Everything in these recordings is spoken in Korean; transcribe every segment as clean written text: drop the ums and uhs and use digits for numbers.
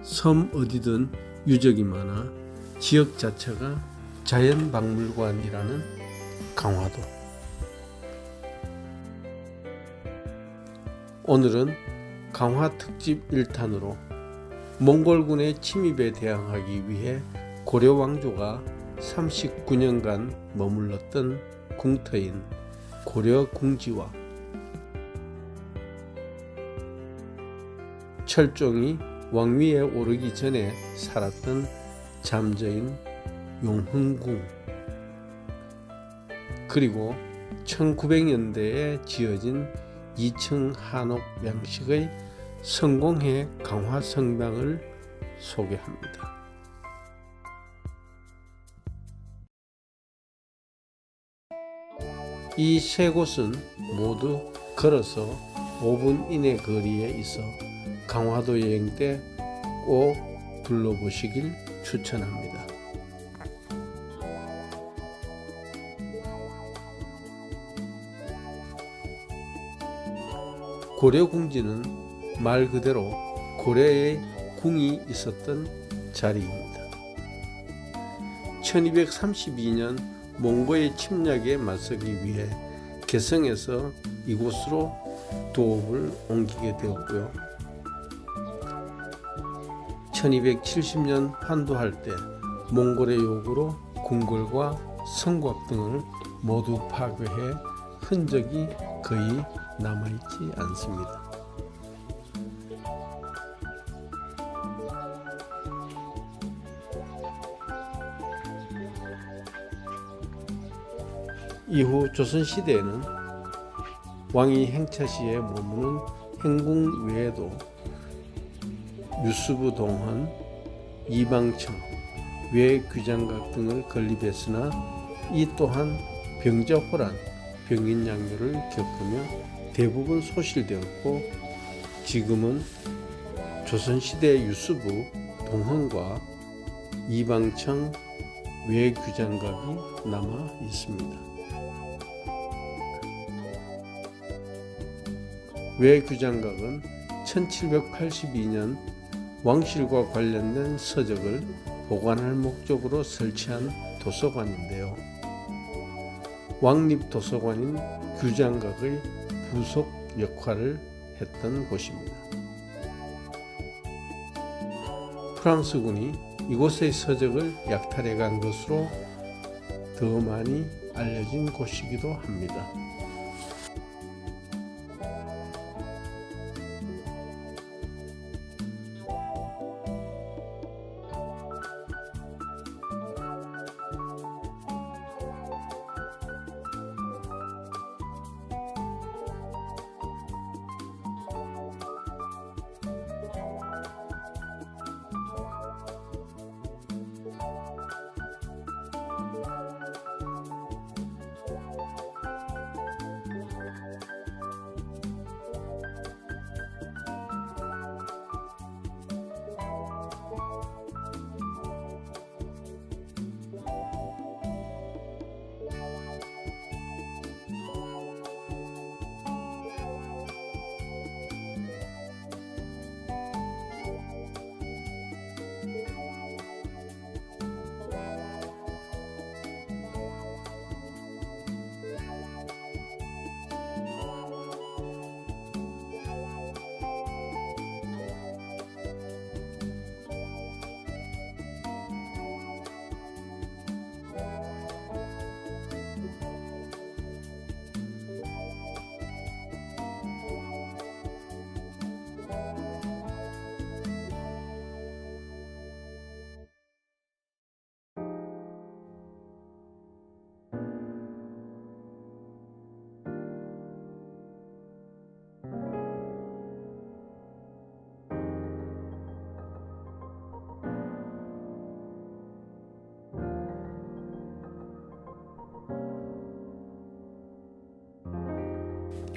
섬 어디든 유적이 많아 지역 자체가 자연박물관이라는 강화도. 오늘은 강화 특집 1탄으로 몽골군의 침입에 대항하기 위해 고려 왕조가 39년간 머물렀던 궁터인 고려 궁지와 철종이 왕위에 오르기 전에 살았던 잠저인 용흥궁, 그리고 1900년대에 지어진 2층 한옥 양식의 성공회 강화 성당을 소개합니다. 이 세 곳은 모두 걸어서 5분 이내 거리에 있어 강화도 여행 때 꼭 둘러보시길 추천합니다. 고려궁지는 말 그대로 고려의 궁이 있었던 자리입니다. 1232년 몽고의 침략에 맞서기 위해 개성에서 이곳으로 도읍을 옮기게 되었고요. 1270년 환도할 때 몽골의 요구로 궁궐과 성곽 등을 모두 파괴해 흔적이 거의 남아있지 않습니다. 이후 조선시대에는 왕이 행차시에 머무는 행궁 외에도 유수부 동헌, 이방청, 외귀장각 등을 건립했으나 이 또한 병자호란, 병인양요를 겪으며 대부분 소실되었고, 지금은 조선시대 유수부 동헌과 이방청, 외귀장각이 남아 있습니다. 외귀장각은 1782년 왕실과 관련된 서적을 보관할 목적으로 설치한 도서관인데요. 왕립도서관인 규장각의 부속 역할을 했던 곳입니다. 프랑스군이 이곳의 서적을 약탈해 간 것으로 더 많이 알려진 곳이기도 합니다.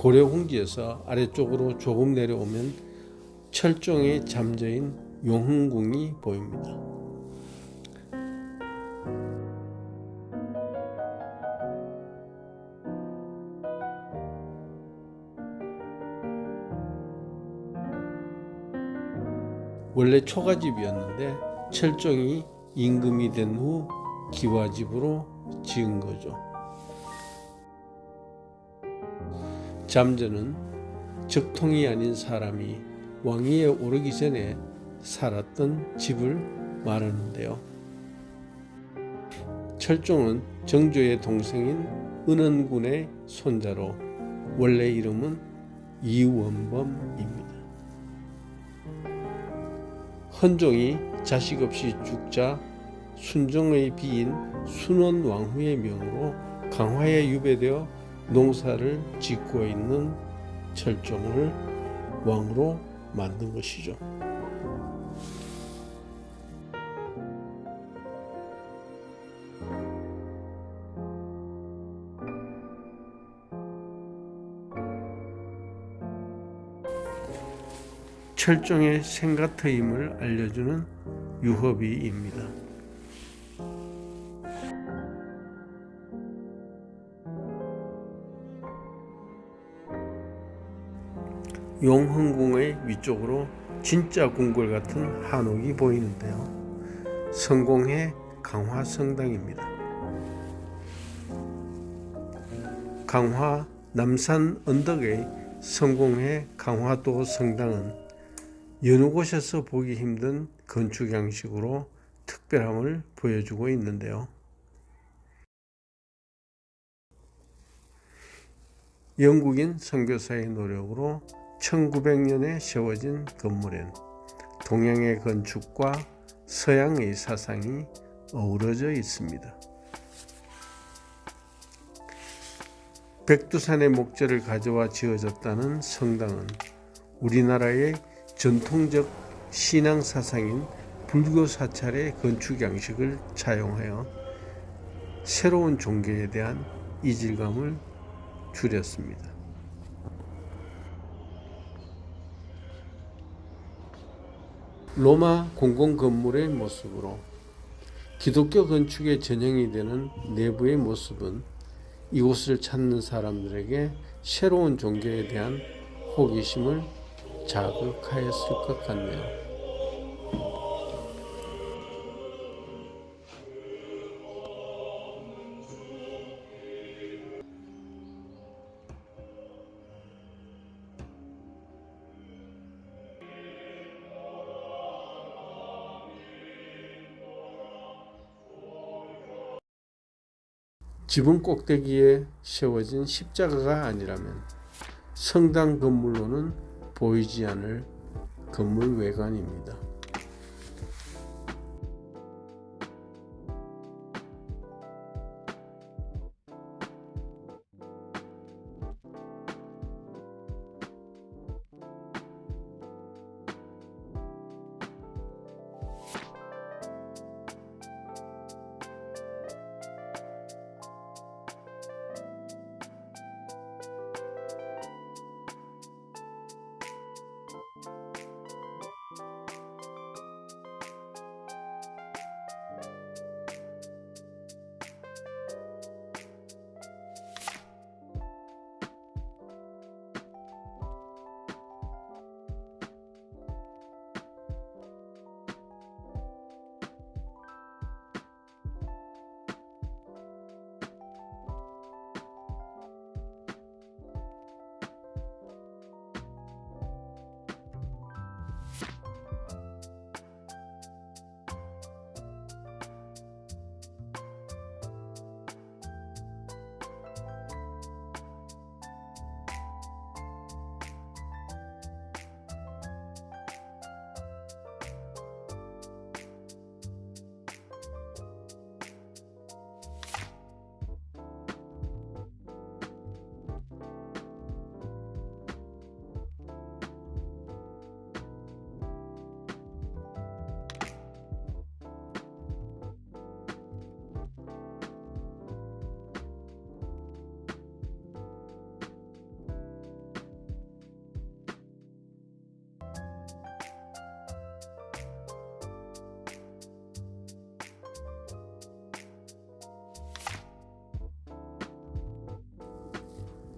고려궁지에서 아래쪽으로 조금 내려오면 철종의 잠저인 용흥궁이 보입니다. 원래 초가집이었는데 철종이 임금이 된 후 기와집으로 지은 거죠. 잠전은 적통이 아닌 사람이 왕위에 오르기 전에 살았던 집을 말하는데요. 철종은 정조의 동생인 은원군의 손자로 원래 이름은 이원범입니다. 헌종이 자식 없이 죽자 순종의 비인 순원왕후의 명으로 강화에 유배되어 농사를 짓고 있는 철종을 왕으로 만든 것이죠. 철종의 생가터임을 알려주는 유허비입니다. 용흥궁의 위쪽으로 진짜 궁궐 같은 한옥이 보이는데요. 성공회 강화성당입니다. 강화 남산 언덕의 성공회 강화도 성당은 여느 곳에서 보기 힘든 건축 양식으로 특별함을 보여주고 있는데요. 영국인 선교사의 노력으로 1900년에 세워진 건물엔 동양의 건축과 서양의 사상이 어우러져 있습니다. 백두산의 목재를 가져와 지어졌다는 성당은 우리나라의 전통적 신앙 사상인 불교 사찰의 건축 양식을 차용하여 새로운 종교에 대한 이질감을 줄였습니다. 로마 공공 건물의 모습으로 기독교 건축의 전형이 되는 내부의 모습은 이곳을 찾는 사람들에게 새로운 종교에 대한 호기심을 자극하였을 것 같네요. 지붕 꼭대기에 세워진 십자가가 아니라면 성당 건물로는 보이지 않을 건물 외관입니다.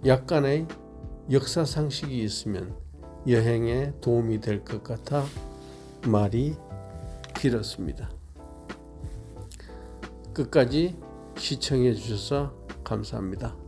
약간의 역사 상식이 있으면 여행에 도움이 될 것 같아 말이 길었습니다. 끝까지 시청해 주셔서 감사합니다.